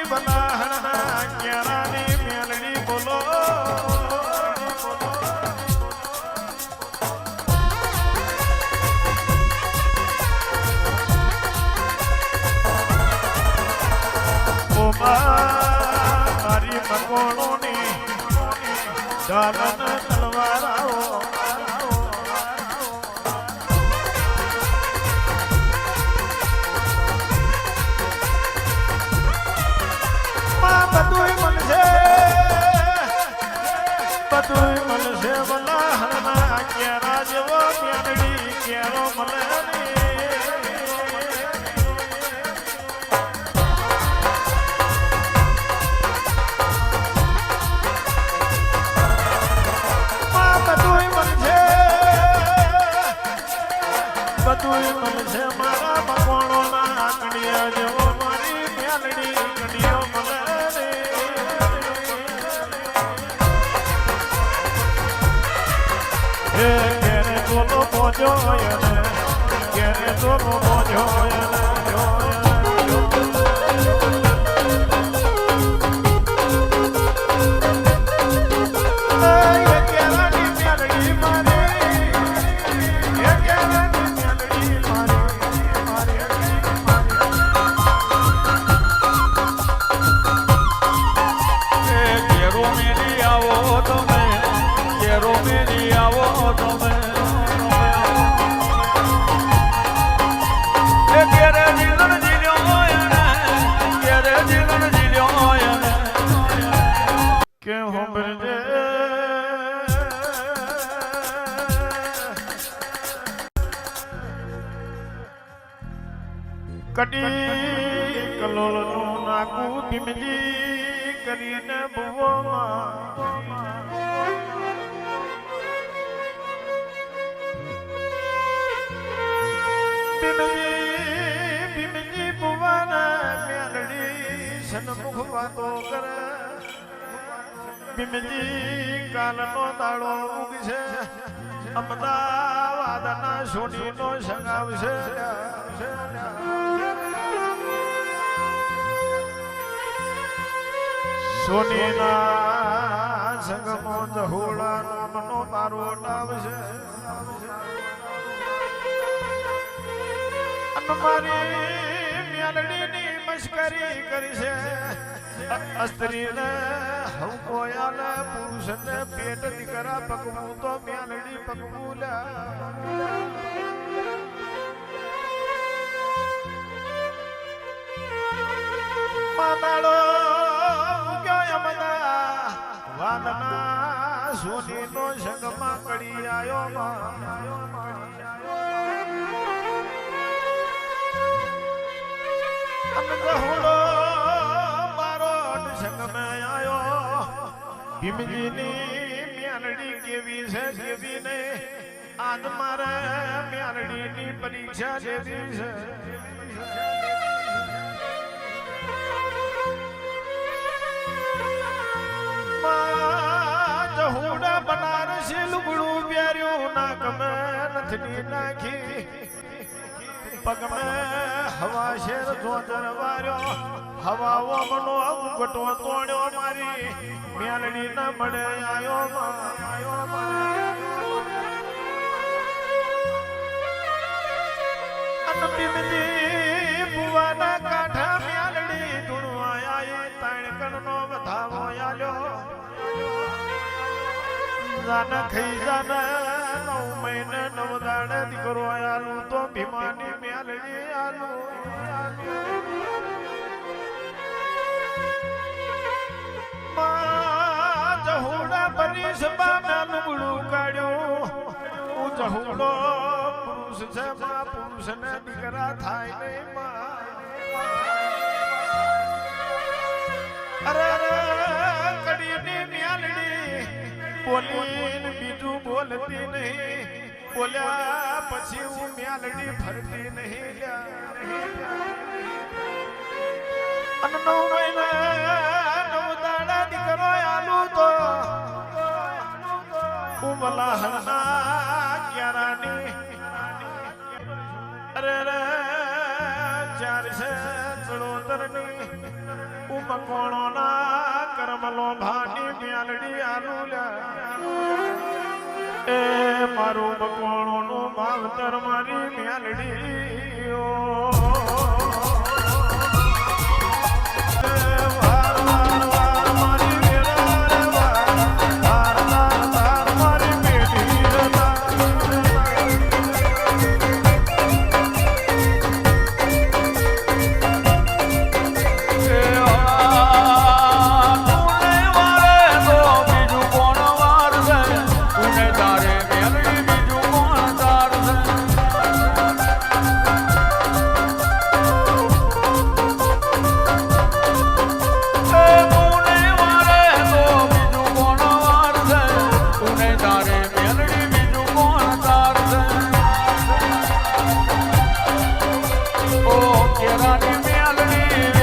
બલાહણા ક્યારાની મેલડી બોલો મારી મકોણોની ચાલન તલવારાઓ બધું મળશે બલાહણા ક્યારા જેવો મેલડી ક્યારો મળે બધું મળશે મારા મકોણોના આંકડિયા જેવો મારી મેલડી કડીઓ મળે રે કેરે બોલો બોજો કેરે તો બોજો કડી કલોલનું નાકું ભીમજી કરીને ભુવોમાં ભીમજી ભુવાના મેલડી સન્મુખ વાતો કરે ભીમજી કાલનો દાડો ઉગશે અમદાવાદના સોનીનો સંગાવશે સોનીના સંગમો જહોળા નામનો તારો આવશે મારી મેલડીની મશ્કરી કરી છે અસ્ત્રીને હવકોયાને પુરુષને પેટ દીકરા પકવું તો મેલડી પકવું માતાડો વાદના સોનીનો સંગમાં કડી આવ્યો અનગહોડો મારો સંગમાં આવ્યો ભીમજીની મેલડી કેવી છે કેવી નહીં આજ મારે મેલડીની પરીક્ષા દેવી છે જહુડા બનારસી લુગડું પ્યાર્યું નાક મેં નથની નાખી પગ મેં હવા શેર ધોતર વાર્યો હવાઓ મનો ઉગટો તોડ્યો મારી મેલડી ન મળે આયો અનબીમજી બુવાના કાંઠા મેલડી ધૂણવા આવી તાણ કણનો વધાવો આલ્યો જાના ખઈ જાના 9 મહિને 9 દાડે દીકરો આલું તો ભીમાની મેલડી આલું માં જહુડા બની સબા લુગડું કાઢ્યું હું જહુડો પુરુષ છે માં પુરુષને દીકરા થાય નહીં માં અરે કડીની મેલડી બોલીને બીજું બોલતી નહીં બોલ્યા પછી હું મેલડી ફરતી નહીં અને 9 મહિના 9 દાડા દીકરો આલું તો હું બલાહણા ક્યારાની અરે રે 4 છે સડોતરની ઉમકોણોના કરમલો ભાની મ્યાલડી આલુલ્યા એ મારું મકોણોનું માવતર મારી મ્યાલડી ઓ કેરાની મેલડી